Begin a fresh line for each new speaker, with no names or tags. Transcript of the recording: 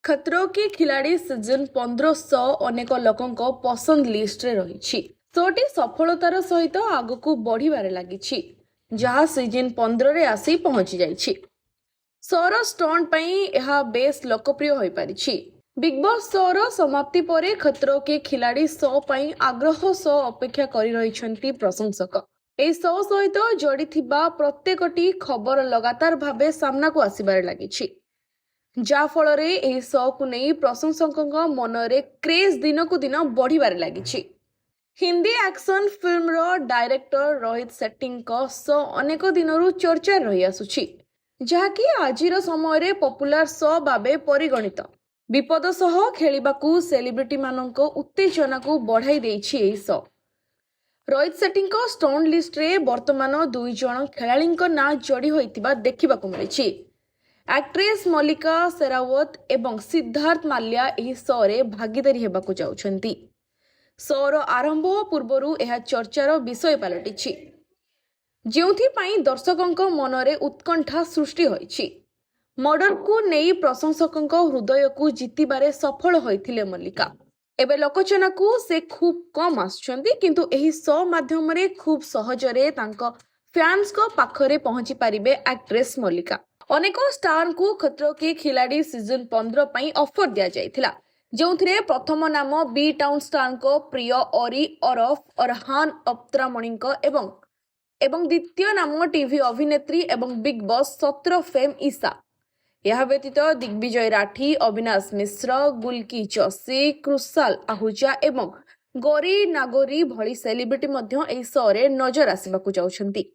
खतरों के खिलाड़ी सीजन 1500 अनेक लोकों पसंद लिस्ट रे रही। शोटी सफलतार सहित आगकू बढ़िबारे लागिछि, जहाँ सीजन 15 रे आसी पहुंची जाइछि। शोर स्टंट पई यह बेस लोकप्रिय होई पारिछि। बिग बॉस शोर समाप्ति परे खतरों के खिलाड़ी शो पई आग्रह शो अपेक्षा करि रहिछन्ति प्रशंसक। एई शो सहित जोड़ी थिबा प्रत्येकटी खबर लगातार भाबे सामना को आसिबारे लागिछि, जाफल शो को नहीं प्रशंसकों मनरे क्रेज दिन को दिन बढ़िबारे लागिछि। हिंदी एक्शन फिल्म रो डायरेक्टर रोहित शेट्टी शो अनेक दिन चर्चा रही आसुछि, जहाँकि आजिर समय पॉपुलर शो भाबे परिगणित। विपद सह खेलिबाकू सेलिब्रिटी मानक उत्तेजना को बढ़ाई देइछि एई शो। रोहित शेट्टी स्टोन लिस्ट रे वर्तमान 2 जण खेलाड़ी ना जोड़ी होइतिबा देखिबाकू मिलिछि। एक्ट्रेस मल्लिका शेरावत एवं सिद्धार्थ माल्या एही शो रे भागीदारी हेबाकू जाउछन्ती। शोर आरंभ पूर्वरु यह चर्चार विषय पलटिछि, जेउथि पई दर्शकों मनरे उत्कंठा सृष्टि होइछि। मॉडल को नहीं प्रशंसकों हृदय को जितिबारे सफल होइथिले मल्लिका। एबे लोकचना को से खूब कम आछन्ती, किंतु एही शो माध्यम रे खूब सहजरे तांको फैंस को पाखरे पहुंची पारिबे एक्ट्रेस मल्लिका। अनेक स्टार को खतरों के खिलाड़ी सीजन 15 पई ऑफर दिया जाइथिला, जोंथरे प्रथम नाम बी टाउन स्टार को प्रिय ओरी ओरफ अरहान अप्त्रामणि एवं द्वितीय नाम टीवी अभिनेत्री एवं बिग बॉस 17 फेम ईशा। यह व्यतीत दिग्विजय राठी, अविनाश मिश्र, गुलकी चौसी, कृषाल आहूजा एवं गौरी नागोरी भली सेलिब्रिटी मध्य एही शो रे नजर आसिबाकू जाउछन्ती।